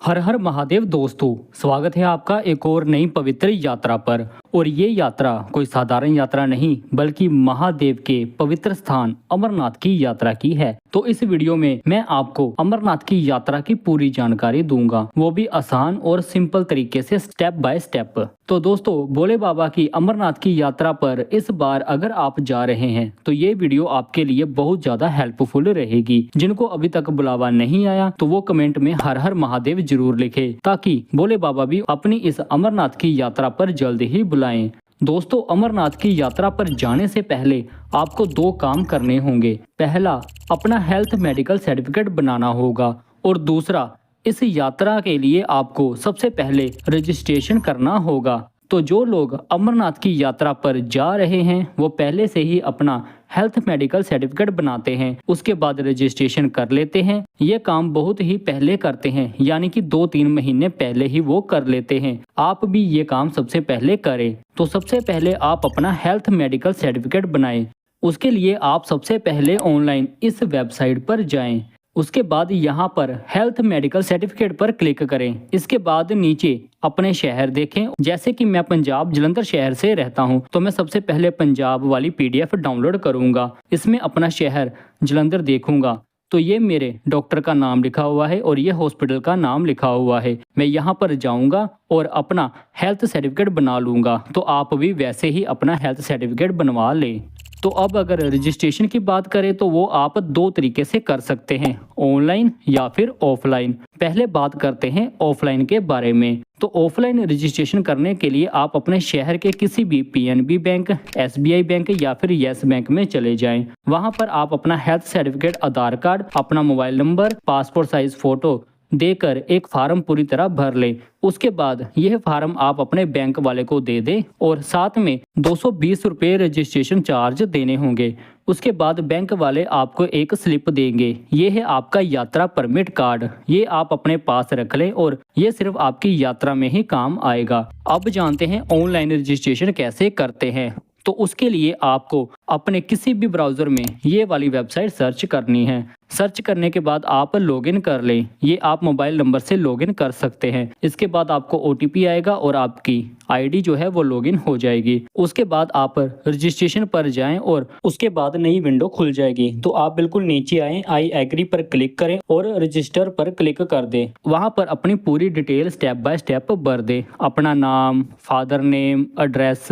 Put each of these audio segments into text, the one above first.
हर हर महादेव दोस्तों, स्वागत है आपका एक और नई पवित्र यात्रा पर। और ये यात्रा कोई साधारण यात्रा नहीं बल्कि महादेव के पवित्र स्थान अमरनाथ की यात्रा की है। तो इस वीडियो में मैं आपको अमरनाथ की यात्रा की पूरी जानकारी दूंगा, वो भी आसान और सिंपल तरीके से स्टेप बाय स्टेप। तो दोस्तों, भोले बाबा की अमरनाथ की यात्रा पर इस बार अगर आप जा रहे हैं तो ये वीडियो आपके लिए बहुत ज्यादा हेल्पफुल रहेगी। जिनको अभी तक बुलावा नहीं आया तो वो कमेंट में हर हर महादेव जरूर लिखे, ताकि भोले बाबा भी अपनी इस अमरनाथ की यात्रा पर जल्द ही बुलाएं। दोस्तों, अमरनाथ की यात्रा पर जाने से पहले आपको दो काम करने होंगे। पहला, अपना हेल्थ मेडिकल सर्टिफिकेट बनाना होगा और दूसरा, इस यात्रा के लिए आपको सबसे पहले रजिस्ट्रेशन करना होगा। तो जो लोग अमरनाथ की यात्रा पर जा रहे हैं वो पहले से ही अपना हेल्थ मेडिकल सर्टिफिकेट बनाते हैं, उसके बाद रजिस्ट्रेशन कर लेते हैं। ये काम बहुत ही पहले करते हैं, यानी कि 2-3 महीने पहले ही वो कर लेते हैं। आप भी ये काम सबसे पहले करें। तो सबसे पहले आप अपना हेल्थ मेडिकल सर्टिफिकेट बनाएं। उसके लिए आप सबसे पहले ऑनलाइन इस वेबसाइट पर जाएं। उसके बाद यहाँ पर हेल्थ मेडिकल सर्टिफिकेट पर क्लिक करें। इसके बाद नीचे अपने शहर देखें। जैसे कि मैं पंजाब जलंधर शहर से रहता हूँ तो मैं सबसे पहले पंजाब वाली PDF डाउनलोड करूँगा। इसमें अपना शहर जलंधर देखूंगा तो ये मेरे डॉक्टर का नाम लिखा हुआ है और ये हॉस्पिटल का नाम लिखा हुआ है। मैं यहाँ पर जाऊँगा और अपना हेल्थ सर्टिफिकेट बना लूँगा। तो आप भी वैसे ही अपना हेल्थ सर्टिफिकेट बनवा लें। तो अब अगर रजिस्ट्रेशन की बात करें तो वो आप दो तरीके से कर सकते हैं, ऑनलाइन या फिर ऑफलाइन। पहले बात करते हैं ऑफलाइन के बारे में। तो ऑफलाइन रजिस्ट्रेशन करने के लिए आप अपने शहर के किसी भी PNB बैंक, SBI बैंक या फिर येस बैंक में चले जाएं। वहां पर आप अपना हेल्थ सर्टिफिकेट, आधार कार्ड, अपना mobile number, passport size photo देकर एक फार्म पूरी तरह भर लें। उसके बाद यह फार्म आप अपने बैंक वाले को दे दें और साथ में 220 रुपये रजिस्ट्रेशन चार्ज देने होंगे। उसके बाद बैंक वाले आपको एक स्लिप देंगे। ये है आपका यात्रा परमिट कार्ड। ये आप अपने पास रख लें और ये सिर्फ आपकी यात्रा में ही काम आएगा। अब जानते हैं ऑनलाइन रजिस्ट्रेशन कैसे करते हैं। तो उसके लिए आपको अपने किसी भी ब्राउज़र में ये वाली वेबसाइट सर्च करनी है। सर्च करने के बाद आप लॉगिन कर लें। ये आप मोबाइल नंबर से लॉगिन कर सकते हैं। इसके बाद आपको OTP आएगा और आपकी ID जो है वो लॉगिन हो जाएगी। उसके बाद आप रजिस्ट्रेशन पर जाएं और उसके बाद नई विंडो खुल जाएगी। तो आप बिल्कुल नीचे आएँ, आई एग्री पर क्लिक करें और रजिस्टर पर क्लिक कर दें। वहाँ पर अपनी पूरी डिटेल स्टेप बाय स्टेप भर दें। अपना नाम, फादर नेम, एड्रेस,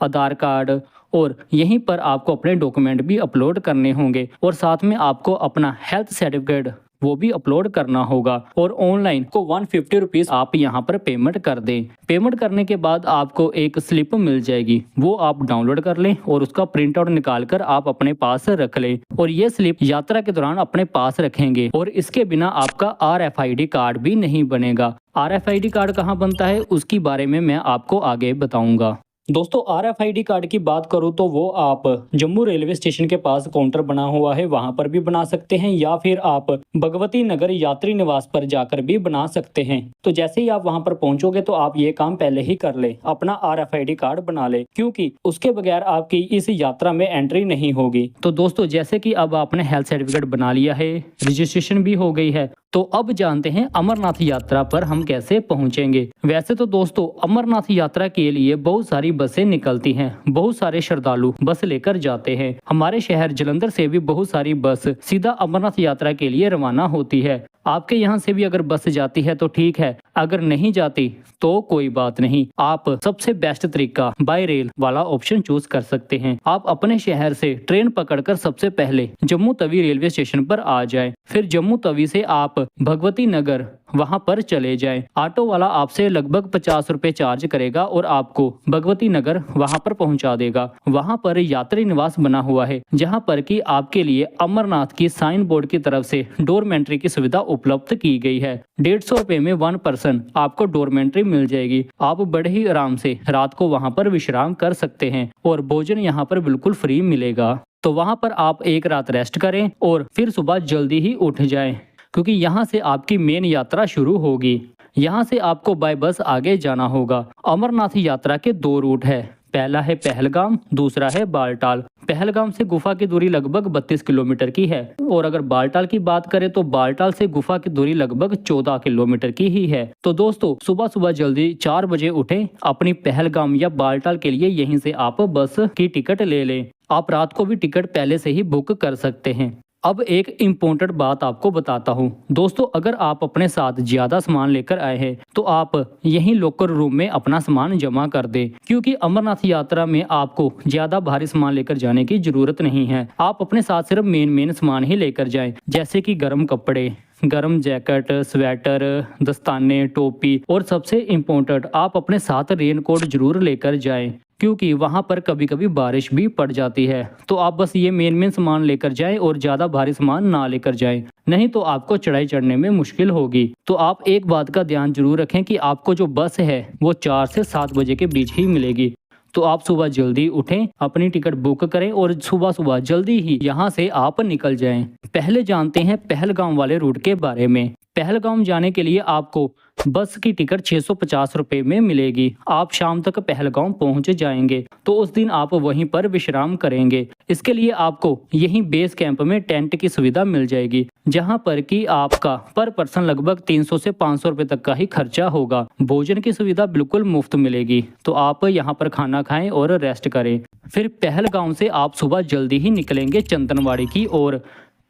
आधार कार्ड और यहीं पर आपको अपने डॉक्यूमेंट भी अपलोड करने होंगे और साथ में आपको अपना हेल्थ सर्टिफिकेट वो भी अपलोड करना होगा। और ऑनलाइन को 150 रुपीज़ आप यहाँ पर पेमेंट कर दें। पेमेंट करने के बाद आपको एक स्लिप मिल जाएगी, वो आप डाउनलोड कर लें और उसका प्रिंट आउट निकाल कर आप अपने पास रख लें। और ये स्लिप यात्रा के दौरान अपने पास रखेंगे और इसके बिना आपका RFID कार्ड भी नहीं बनेगा। RFID कार्ड कहाँ बनता है उसकी बारे में मैं आपको आगे बताऊँगा। दोस्तों, RFID कार्ड की बात करूं तो वो आप जम्मू रेलवे स्टेशन के पास काउंटर बना हुआ है वहां पर भी बना सकते हैं या फिर आप भगवती नगर यात्री निवास पर जाकर भी बना सकते हैं। तो जैसे ही आप वहां पर पहुंचोगे तो आप ये काम पहले ही कर ले, अपना RFID कार्ड बना ले, क्योंकि उसके बगैर आपकी इस यात्रा में एंट्री नहीं होगी। तो दोस्तों, जैसे कि अब आपने हेल्थ सर्टिफिकेट बना लिया है, रजिस्ट्रेशन भी हो गई है, तो अब जानते हैं अमरनाथ यात्रा पर हम कैसे पहुंचेंगे। वैसे तो दोस्तों, अमरनाथ यात्रा के लिए बहुत सारी बसें निकलती हैं, बहुत सारे श्रद्धालु बस लेकर जाते हैं। हमारे शहर जलंधर से भी बहुत सारी बस सीधा अमरनाथ यात्रा के लिए रवाना होती है। आपके यहाँ से भी अगर बस जाती है तो ठीक है, अगर नहीं जाती तो कोई बात नहीं। आप सबसे बेस्ट तरीका बाय रेल वाला ऑप्शन चूज कर सकते हैं। आप अपने शहर से ट्रेन पकड़कर सबसे पहले जम्मू तवी रेलवे स्टेशन पर आ जाएं। फिर जम्मू तवी से आप भगवती नगर वहां पर चले जाएं। ऑटो वाला आपसे लगभग 50 रुपए चार्ज करेगा और आपको भगवती नगर वहां पर पहुंचा देगा। वहां पर यात्री निवास बना हुआ है जहां पर कि आपके लिए अमरनाथ की साइन बोर्ड की तरफ से डोरमेंट्री की सुविधा उपलब्ध की गई है। 150 रुपए में 1 पर्सन आपको डोरमेंट्री मिल जाएगी। आप बड़े ही आराम से रात को वहां पर विश्राम कर सकते हैं और भोजन यहाँ पर बिल्कुल फ्री मिलेगा। तो वहां पर आप एक रात रेस्ट करें और फिर सुबह जल्दी ही उठ जाएं, क्योंकि यहाँ से आपकी मेन यात्रा शुरू होगी। यहाँ से आपको बाय बस आगे जाना होगा। अमरनाथ यात्रा के 2 रूट है, पहला है पहलगाम, दूसरा है बालटाल। पहलगाम से गुफा की दूरी लगभग 32 किलोमीटर की है। और अगर बालटाल की बात करें तो बालटाल से गुफा की दूरी लगभग 14 किलोमीटर की ही है। तो दोस्तों सुबह सुबह जल्दी 4 बजे उठें, अपनी पहलगाम या बालटाल के लिए यहीं से आप बस की टिकट ले लें। आप रात को भी टिकट पहले से ही बुक कर सकते हैं। अब एक इम्पोर्टेंट बात आपको बताता हूँ दोस्तों, अगर आप अपने साथ ज्यादा सामान लेकर आए हैं तो आप यहीं लॉकर रूम में अपना सामान जमा कर दें, क्योंकि अमरनाथ यात्रा में आपको ज्यादा भारी सामान लेकर जाने की जरूरत नहीं है। आप अपने साथ सिर्फ मेन सामान ही लेकर जाएं, जैसे कि गर्म कपड़े, गर्म जैकेट, स्वेटर, दस्ताने, टोपी और सबसे इम्पोर्टेंट आप अपने साथ रेनकोट जरूर लेकर जाएं, क्योंकि वहां पर कभी कभी बारिश भी पड़ जाती है। तो आप बस ये मेन सामान लेकर जाएं और ज़्यादा भारी सामान ना लेकर जाएं, नहीं तो आपको चढ़ाई चढ़ने में मुश्किल होगी। तो आप एक बात का ध्यान जरूर रखें कि आपको जो बस है वो 4 से 7 बजे के बीच ही मिलेगी। तो आप सुबह जल्दी उठें, अपनी टिकट बुक करें और सुबह सुबह जल्दी ही यहाँ से आप निकल जाएं। पहले जानते हैं पहलगाम वाले रूट के बारे में। पहलगाम जाने के लिए आपको बस की टिकट 650 रुपये में मिलेगी। आप शाम तक पहलगाम पहुंच जाएंगे, तो उस दिन आप वहीं पर विश्राम करेंगे। इसके लिए आपको यहीं बेस कैंप में टेंट की सुविधा मिल जाएगी, जहां पर कि आपका पर पर्सन लगभग 300 से 500 रुपये तक का ही खर्चा होगा। भोजन की सुविधा बिल्कुल मुफ्त मिलेगी, तो आप यहां पर खाना खाएं और रेस्ट करें। फिर पहलगाम से आप सुबह जल्दी ही निकलेंगे चंदनवाड़ी की ओर।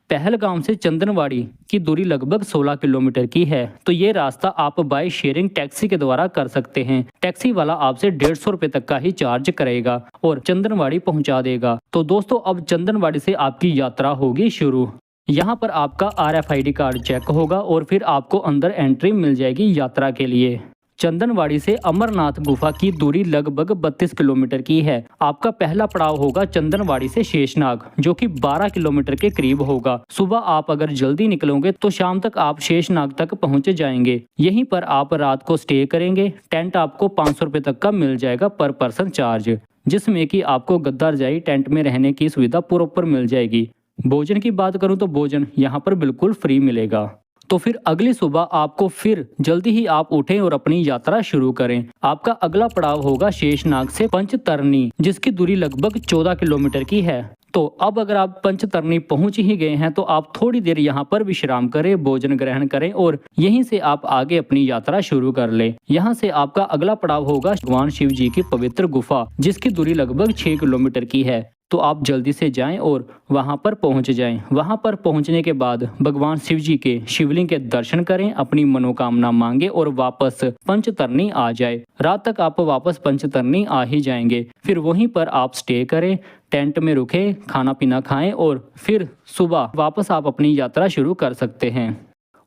पहलगाम से चंदनवाड़ी की दूरी लगभग 16 किलोमीटर की है। तो ये रास्ता आप बाय शेयरिंग टैक्सी के द्वारा कर सकते हैं। टैक्सी वाला आपसे 150 रुपये तक का ही चार्ज करेगा और चंदनवाड़ी पहुंचा देगा। तो दोस्तों अब चंदनवाड़ी से आपकी यात्रा होगी शुरू। यहाँ पर आपका RFID कार्ड चेक होगा और फिर आपको अंदर एंट्री मिल जाएगी यात्रा के लिए। चंदनवाड़ी से अमरनाथ गुफा की दूरी लगभग 32 किलोमीटर की है। आपका पहला पड़ाव होगा चंदनवाड़ी से शेषनाग, जो कि 12 किलोमीटर के करीब होगा। सुबह आप अगर जल्दी निकलोगे तो शाम तक आप शेषनाग तक पहुंच जाएंगे। यहीं पर आप रात को स्टे करेंगे। टेंट आपको 500 रुपये तक का मिल जाएगा पर पर्सन चार्ज, जिसमें कि आपको गद्दा रजाई टेंट में रहने की सुविधा प्रॉपर मिल जाएगी। भोजन की बात करूं तो भोजन यहाँ पर बिल्कुल फ्री मिलेगा। तो फिर अगली सुबह आपको फिर जल्दी ही आप उठें और अपनी यात्रा शुरू करें। आपका अगला पड़ाव होगा शेषनाग से पंचतरनी, जिसकी दूरी लगभग 14 किलोमीटर की है। तो अब अगर आप पंचतरनी पहुंच ही गए हैं तो आप थोड़ी देर यहाँ पर विश्राम करें, भोजन ग्रहण करें और यहीं से आप आगे अपनी यात्रा शुरू कर लें। यहाँ से आपका अगला पड़ाव होगा भगवान शिव जी की पवित्र गुफा, जिसकी दूरी लगभग 6 किलोमीटर की है। तो आप जल्दी से जाएं और वहां पर पहुंच जाएं। वहां पर पहुंचने के बाद भगवान शिव जी के शिवलिंग के दर्शन करें, अपनी मनोकामना मांगे और वापस पंचतरनी आ जाए। रात तक आप वापस पंचतरनी आ ही जाएंगे। फिर वहीं पर आप स्टे करें, टेंट में रुके, खाना पीना खाएं और फिर सुबह वापस आप अपनी यात्रा शुरू कर सकते हैं।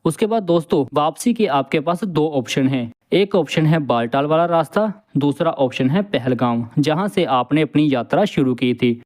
उसके बाद दोस्तों वापसी के आपके पास 2 ऑप्शन हैं। एक ऑप्शन है बालटाल वाला रास्ता, दूसरा ऑप्शन है पहलगाम, जहां से आपने अपनी यात्रा शुरू की थी।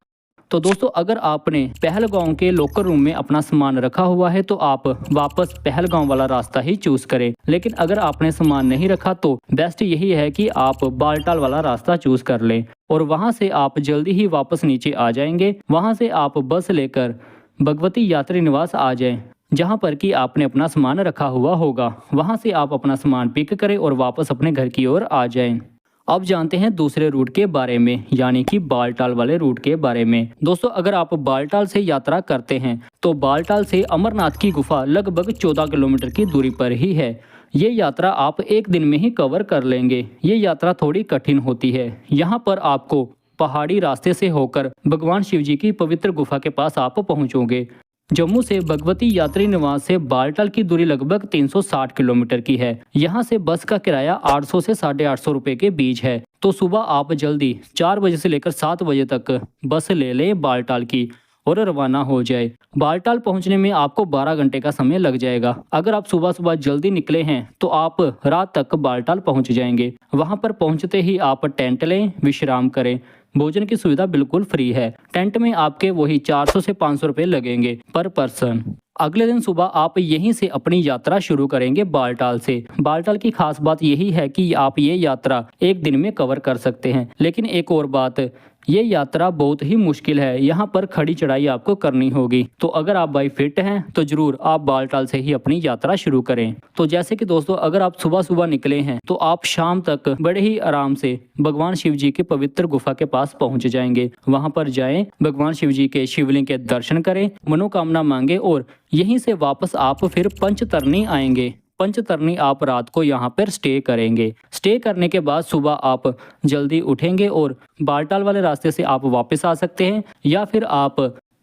तो दोस्तों अगर आपने पहलगाम के लॉकर रूम में अपना सामान रखा हुआ है तो आप वापस पहलगाम वाला रास्ता ही चूज करें। लेकिन अगर आपने सामान नहीं रखा तो बेस्ट यही है कि आप बालटाल वाला रास्ता चूज कर लें और वहां से आप जल्दी ही वापस नीचे आ जाएंगे। वहां से आप बस लेकर भगवती यात्री निवास आ जाएं, जहां पर कि आपने अपना सामान रखा हुआ होगा। वहां से आप अपना सामान पिक करें और वापस अपने घर की ओर आ जाएं। अब जानते हैं दूसरे रूट के बारे में, यानी कि बालटाल वाले रूट के बारे में। दोस्तों अगर आप बालटाल से यात्रा करते हैं तो बालटाल से अमरनाथ की गुफा लगभग 14 किलोमीटर की दूरी पर ही है। ये यात्रा आप एक दिन में ही कवर कर लेंगे। ये यात्रा थोड़ी कठिन होती है। यहाँ पर आपको पहाड़ी रास्ते से होकर भगवान शिव जी की पवित्र गुफा के पास आप पहुँचोगे। जम्मू से भगवती यात्री निवास से बालटाल की दूरी लगभग 360 किलोमीटर की है। यहाँ से बस का किराया 800 से 850 रुपये के बीच है। तो सुबह आप जल्दी 4 बजे से लेकर 7 बजे तक बस ले लें बालटाल की और रवाना हो जाए। बालटाल पहुंचने में आपको 12 घंटे का समय लग जाएगा। अगर आप सुबह सुबह जल्दी निकले हैं तो आप रात तक बालटाल पहुंच जाएंगे। वहां पर पहुंचते ही आप टेंट लें, विश्राम करें। भोजन की सुविधा बिल्कुल फ्री है। टेंट में आपके वही 400 से 500 रुपये लगेंगे पर पर्सन। अगले दिन सुबह आप यहीं से अपनी यात्रा शुरू करेंगे बालटाल से। बालटाल की खास बात यही है कि आप ये यात्रा एक दिन में कवर कर सकते हैं। लेकिन एक और बात, ये यात्रा बहुत ही मुश्किल है। यहाँ पर खड़ी चढ़ाई आपको करनी होगी। तो अगर आप बाई फिट हैं तो जरूर आप बालटाल से ही अपनी यात्रा शुरू करें। तो जैसे कि दोस्तों अगर आप सुबह सुबह निकले हैं तो आप शाम तक बड़े ही आराम से भगवान शिव जी की पवित्र गुफा के पास पहुंच जाएंगे। वहां पर जाएं, भगवान शिव जी के शिवलिंग के दर्शन करें, मनोकामना मांगे और यहीं से वापस आप फिर पंचतरणी आएंगे। पंचतरणी आप रात को यहाँ पर स्टे करेंगे। स्टे करने के बाद सुबह आप जल्दी उठेंगे और बालटाल वाले रास्ते से आप वापस आ सकते हैं या फिर आप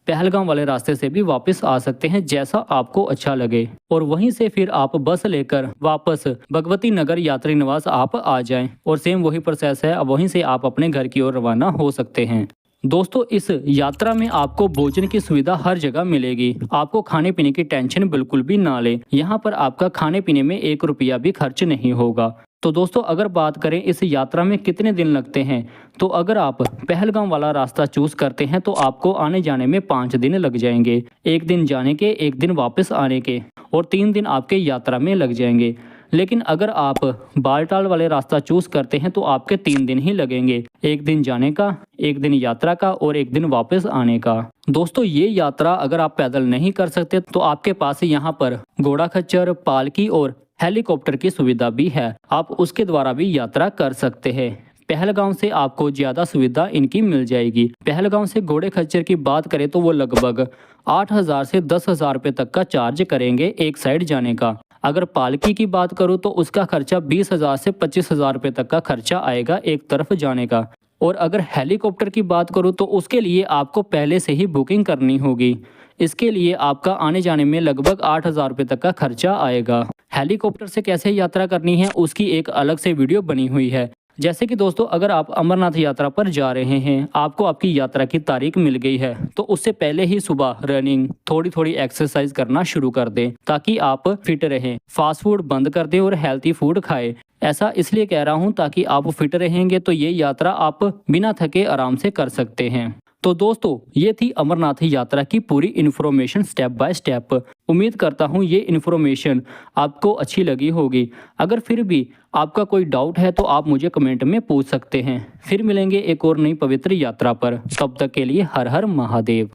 पहलगाम वाले रास्ते से भी वापस आ सकते हैं, जैसा आपको अच्छा लगे। और वहीं से फिर आप बस लेकर वापस भगवती नगर यात्री निवास आप आ जाएं और सेम वही प्रोसेस है। अब वहीं से आप अपने घर की ओर रवाना हो सकते हैं। दोस्तों, इस यात्रा में आपको भोजन की सुविधा हर जगह मिलेगी। आपको खाने पीने की टेंशन बिल्कुल भी ना लें। यहाँ पर आपका खाने पीने में 1 रुपया भी खर्च नहीं होगा। तो दोस्तों, अगर बात करें इस यात्रा में कितने दिन लगते हैं, तो अगर आप पहलगाम वाला रास्ता चूज करते हैं तो आपको आने जाने में 5 दिन लग जाएंगे। 1 दिन जाने के, 1 दिन वापस आने के और 3 दिन आपके यात्रा में लग जाएंगे। लेकिन अगर आप बालटाल वाले रास्ता चूज करते हैं तो आपके 3 दिन ही लगेंगे। 1 दिन जाने का, 1 दिन यात्रा का और 1 दिन वापस आने का। दोस्तों, ये यात्रा अगर आप पैदल नहीं कर सकते तो आपके पास यहाँ पर घोड़ा खच्चर, पालकी और हेलीकॉप्टर की सुविधा भी है। आप उसके द्वारा भी यात्रा कर सकते हैं। पहलगाम से आपको ज़्यादा सुविधा इनकी मिल जाएगी। पहलगाम से घोड़े खच्चर की बात करें तो वो लगभग 8,000 से 10,000 रुपये तक का चार्ज करेंगे एक साइड जाने का। अगर पालकी की बात करूँ तो उसका खर्चा 20,000 से 25,000 रुपये तक का खर्चा आएगा एक तरफ जाने का। और अगर हेलीकॉप्टर की बात करूँ तो उसके लिए आपको पहले से ही बुकिंग करनी होगी। इसके लिए आपका आने जाने में लगभग 8,000 रुपये तक का खर्चा आएगा। हेलीकॉप्टर से कैसे यात्रा करनी है उसकी एक अलग से वीडियो बनी हुई है। जैसे कि दोस्तों, अगर आप अमरनाथ यात्रा पर जा रहे हैं, आपको आपकी यात्रा की तारीख मिल गई है, तो उससे पहले ही सुबह रनिंग, थोड़ी थोड़ी एक्सरसाइज करना शुरू कर दें ताकि आप फिट रहें। फास्ट फूड बंद कर दें और हेल्थी फूड खाएं। ऐसा इसलिए कह रहा हूं ताकि आप फिट रहेंगे तो ये यात्रा आप बिना थके आराम से कर सकते हैं। तो दोस्तों, ये थी अमरनाथ यात्रा की पूरी इन्फॉर्मेशन स्टेप बाय स्टेप। उम्मीद करता हूँ ये इन्फॉर्मेशन आपको अच्छी लगी होगी। अगर फिर भी आपका कोई डाउट है तो आप मुझे कमेंट में पूछ सकते हैं। फिर मिलेंगे एक और नई पवित्र यात्रा पर। तब तक के लिए हर हर महादेव।